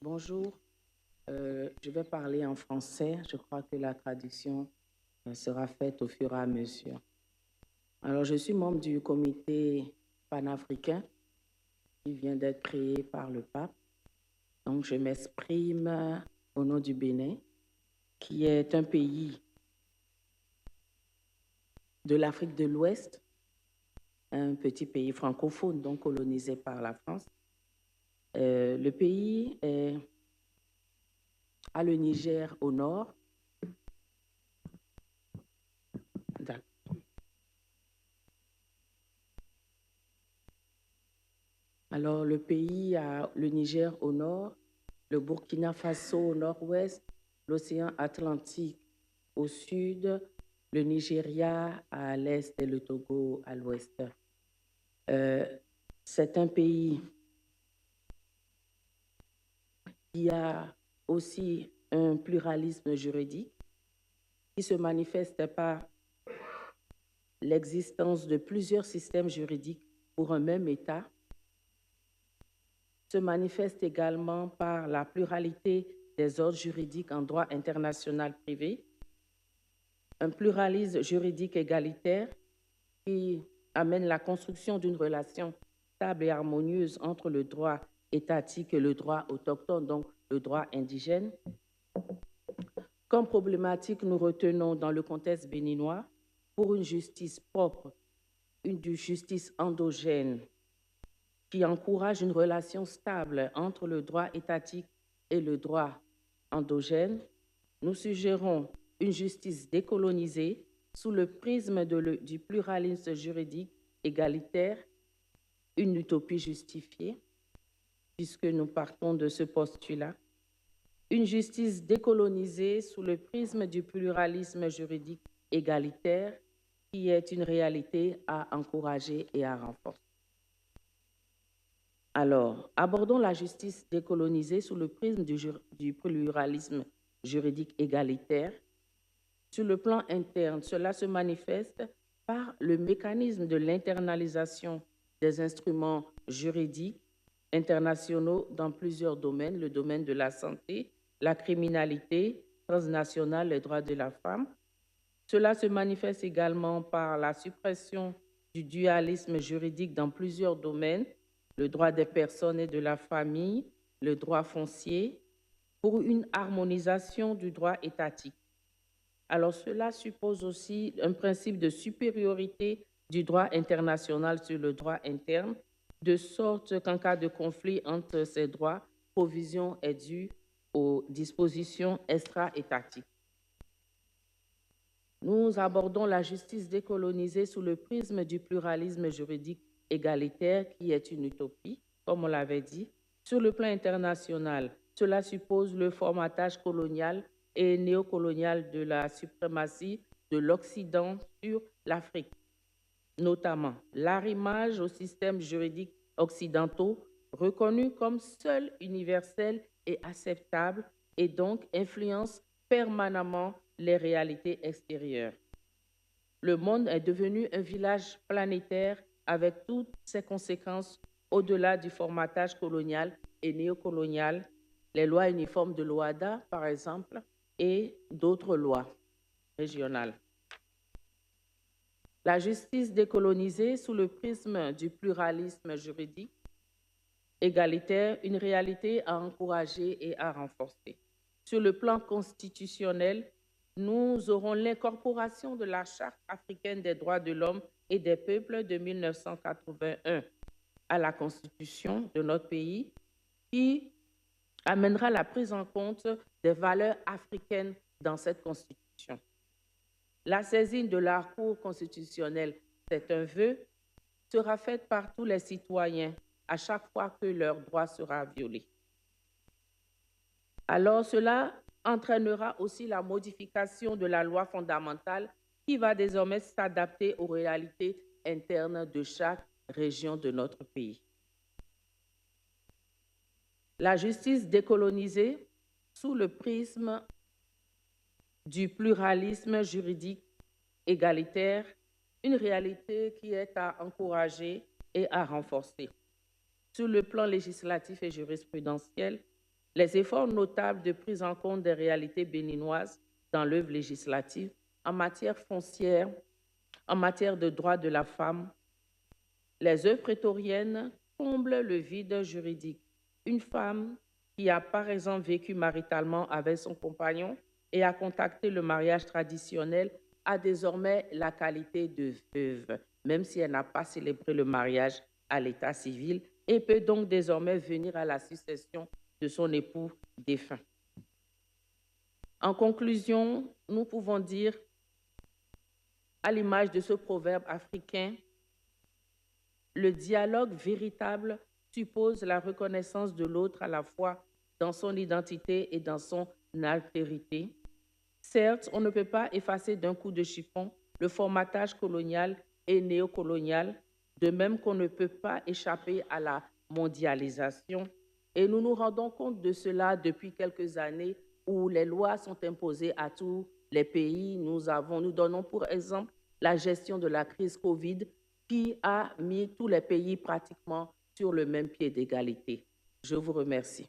Bonjour, je vais parler en français. Je crois que la traduction sera faite au fur et à mesure. Alors, je suis membre du comité panafricain qui vient d'être créé par le pape. Donc, je m'exprime au nom du Bénin, qui est un pays de l'Afrique de l'Ouest, un petit pays francophone, donc colonisé par la France. Le pays a le Niger au nord. Alors, le pays a le Niger au nord, le Burkina Faso au nord-ouest, l'océan Atlantique au sud, le Nigeria à l'est et le Togo à l'ouest. C'est un pays qui a aussi un pluralisme juridique qui se manifeste par l'existence de plusieurs systèmes juridiques pour un même État, se manifeste également par la pluralité des ordres juridiques en droit international privé, un pluralisme juridique égalitaire qui amène la construction d'une relation stable et harmonieuse entre le droit étatique et le droit autochtone, donc le droit indigène. Comme problématique, nous retenons dans le contexte béninois pour une justice propre, une justice endogène qui encourage une relation stable entre le droit étatique et le droit endogène. Nous suggérons une justice décolonisée sous le prisme du pluralisme juridique égalitaire, une utopie justifiée, puisque nous partons de ce postulat. Une justice décolonisée sous le prisme du pluralisme juridique égalitaire, qui est une réalité à encourager et à renforcer. Alors, abordons la justice décolonisée sous le prisme du pluralisme juridique égalitaire. Sur le plan interne, cela se manifeste par le mécanisme de l'internalisation des instruments juridiques internationaux dans plusieurs domaines, le domaine de la santé, la criminalité transnationale, les droits de la femme. Cela se manifeste également par la suppression du dualisme juridique dans plusieurs domaines, le droit des personnes et de la famille, le droit foncier, pour une harmonisation du droit étatique. Alors cela suppose aussi un principe de supériorité du droit international sur le droit interne, de sorte qu'en cas de conflit entre ces droits, provision est due aux dispositions extra-étatiques. Nous abordons la justice décolonisée sous le prisme du pluralisme juridique égalitaire, qui est une utopie, comme on l'avait dit. Sur le plan international, cela suppose le formatage colonial et néocolonial de la suprématie de l'Occident sur l'Afrique, notamment l'arrimage aux systèmes juridiques occidentaux reconnus comme seuls universels et acceptables et donc influencent permanemment les réalités extérieures. Le monde est devenu un village planétaire avec toutes ses conséquences au-delà du formatage colonial et néocolonial, les lois uniformes de l'OHADA, par exemple, et d'autres lois régionales. La justice décolonisée sous le prisme du pluralisme juridique égalitaire, une réalité à encourager et à renforcer. Sur le plan constitutionnel, nous aurons l'incorporation de la Charte africaine des droits de l'homme et des peuples de 1981 à la Constitution de notre pays, qui amènera la prise en compte des valeurs africaines dans cette Constitution. La saisine de la Cour constitutionnelle, c'est un vœu, sera faite par tous les citoyens à chaque fois que leur droit sera violé. Alors cela entraînera aussi la modification de la loi fondamentale qui va désormais s'adapter aux réalités internes de chaque région de notre pays. La justice décolonisée sous le prisme du pluralisme juridique égalitaire, une réalité qui est à encourager et à renforcer. Sur le plan législatif et jurisprudentiel, Les efforts notables de prise en compte des réalités béninoises dans l'œuvre législative en matière foncière, en matière de droits de la femme. Les œuvres prétoriennes comblent le vide juridique. Une femme qui a par exemple vécu maritalement avec son compagnon et a contacté le mariage traditionnel a désormais la qualité de veuve, même si elle n'a pas célébré le mariage à l'état civil, et peut donc désormais venir à la succession de son époux défunt. En conclusion, nous pouvons dire, à l'image de ce proverbe africain, le dialogue véritable suppose la reconnaissance de l'autre à la fois dans son identité et dans son altérité. Certes, on ne peut pas effacer d'un coup de chiffon le formatage colonial et néocolonial, de même qu'on ne peut pas échapper à la mondialisation. Et nous nous rendons compte de cela depuis quelques années où les lois sont imposées à tous les pays. Nous donnons pour exemple la gestion de la crise Covid qui a mis tous les pays pratiquement sur le même pied d'égalité. Je vous remercie.